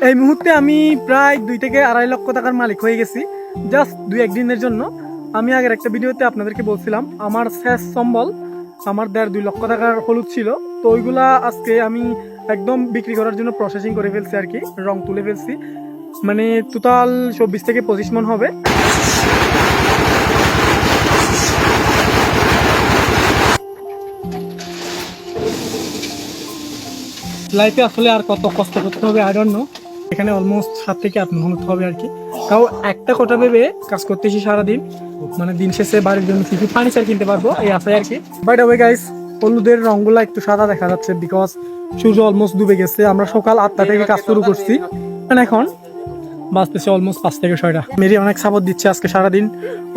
এই মুহূর্তে আমি প্রায় 2 থেকে 2.5 লক্ষ টাকার মালিক হয়ে গেছি জাস্ট 2-1 দিনের জন্য। আমি আগের একটা ভিডিওতে আপনাদেরকে বলছিলাম আমার শেষ সম্বল আমার 1.5-2 লক্ষ টাকার হলুদ ছিল, তো ওইগুলা আজকে আমি একদম বিক্রি করার জন্য প্রসেসিং করে ফেলছি আর কি, রং তুলে ফেলছি। মানে টোটাল 24 থেকে 25 মণ হবে। লাইফে আসলে আর কত কষ্ট করতে হবে আই ডোন্ট নো। এখানে অলমোস্ট 7 থেকে 8 মণ হতে হবে আর কি। তাও একটা কথা ভেবে কাজ করতেছি সারাদিন, মানে দিন শেষে বাড়ির জন্য কিছু ফার্নিচার কিনতে পারবো এই আশায় আর কি। বাই দ্য ওয়ে গাইস, হলুদের রঙগুলো একটু সাদা দেখা যাচ্ছে বিকজ সূর্য অলমোস্ট ডুবে গেছে। আমরা সকাল 8টা থেকে কাজ শুরু করছি, মানে এখন বাজতেছে অলমোস্ট 5 থেকে 6টা। মেরি অনেক সাপোর্ট দিচ্ছে আজকে সারাদিন।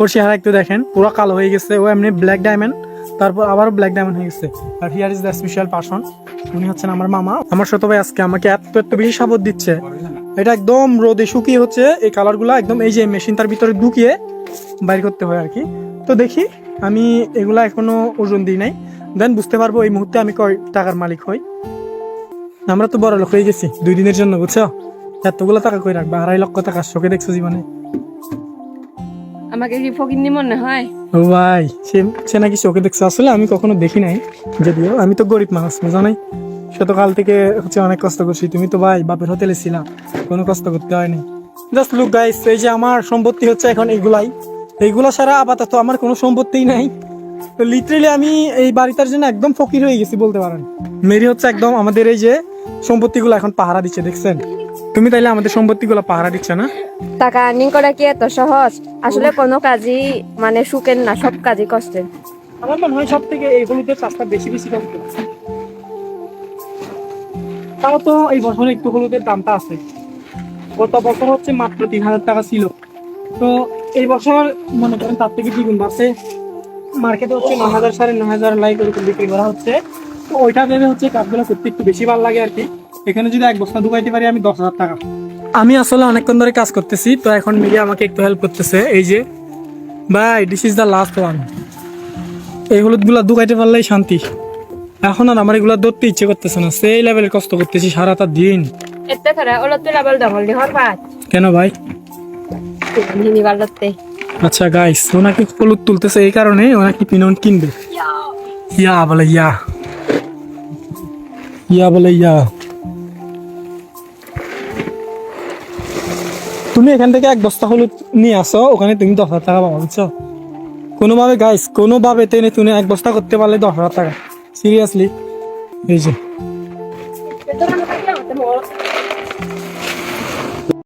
ওর চেহারা একটু দেখেন, পুরো কালো হয়ে গেছে। ও এমনি ব্ল্যাক ডায়মন্ড, তারপর আবারও ব্ল্যাক ডায়মন্ড হয়ে গেছে। আর here is the special person, উনি হচ্ছেন আমার মামা। আমার ছোট ভাই আজকে আমাকে এত বেশি সাপোর্ট দিচ্ছে। এটা একদম রোদে শুকিয়ে হচ্ছে এই কালারগুলো, একদম এই যে মেশিনটার ভিতরে ঢুকিয়ে বাইর করতে হয় আর কি। তো দেখি, আমি এগুলা এখনো ওজন দিই নাই, দেন বুঝতে পারবো এই মুহূর্তে আমি কয় টাকার মালিক হই। আমরা তো বড় লোক হয়ে গেছি 2 দিনের জন্য, বুঝছো? এতগুলো টাকা কই রাখবা? 2.5 লক্ষ টাকা চোখে দেখছো জীবনে? আমাকে কি ফকিন্নি মনে হয়? ও ভাই, সে নাকি চোখে দেখছো? আসলে আমি কখনো দেখি নাই, যদিও আমি তো গরিব মানুষ, বুঝো নাই? শতকাল থেকে হচ্ছে অনেক কষ্ট করছি। তুমি তো ভাই বাপের হোটেলে ছিলা, কোনো কষ্ট করতে হয়নি। জাস্ট লুক গাইস, এই যে আমার সম্পত্তি হচ্ছে এখন এইগুলা ছাড়া আপাতত আমার কোনো সম্পত্তিই নাই। তো লিটারেলি আমি এই বাড়িটার জন্য একদম ফকির হয়ে গেছি বলতে পারেন। মেরি হচ্ছে একদম আমাদের এই যে সম্পত্তিগুলো এখন পাহারা দিচ্ছে, দেখছেন? তুমি তাইলে আমাদের সম্পত্তিগুলো পাহারা দিচ্ছ না? টাকা আর্নিং করা কি এত সহজ? আসলে কোনো কাজই মানে সুখের না, সব কাজই কষ্টের। আমার মনে হয় সব থেকে এই হলুদের চাষটা বেশি কষ্ট। তাও তো এই বছর একটু হলুদের দামটা আছে। গত বছর হচ্ছে মাত্র 3,000 টাকা ছিল, তো এই বছর মনে করেন তার থেকে দ্বিগুণ বাড়ছে। মার্কেটে হচ্ছে 9,000 9,500 লাইক এরকম বিক্রি করা হচ্ছে। তো ওইটা ভেবে হচ্ছে কাজগুলো করতে একটু বেশি ভালো লাগে আর কি। এখানে যদি 1 বস্তা ঢুকাইতে পারি আমি 10,000 টাকা। আমি আসলে অনেকক্ষণ ধরে কাজ করতেছি, তো এখন মিডিয়া আমাকে একটু হেল্প করতেছে। এই যে ভাই, this is the last one. এই হলুদগুলা ঢুকাইতে পারলেই শান্তি। এখন আর আমার এগুলা ধরতে ইচ্ছে করতেছে না, সেই লেভেলের কষ্ট করতেছি সারাটা দিন। এতে করে ওলা তো লাবল দমল দি হরবাত কেন ভাই? হিনি বালতে আচ্ছা গাইস, ওনাকে হলুদ তুলতেছে এই কারণে ওনাকে পিনন কিনবে। ইয়া বলে ইয়া, ইয়া বলে ইয়া। তুমি এখান থেকে 1 বস্তা হলুদ নিয়ে আসো, ওখানে তুমি 10,000 টাকা পাবো, বুঝছো? কোনোভাবে গাইস, কোনোভাবে টেনে তুনে 1 বস্তা করতে পারলে 10,000 টাকা, সিরিয়াসলি। এই যে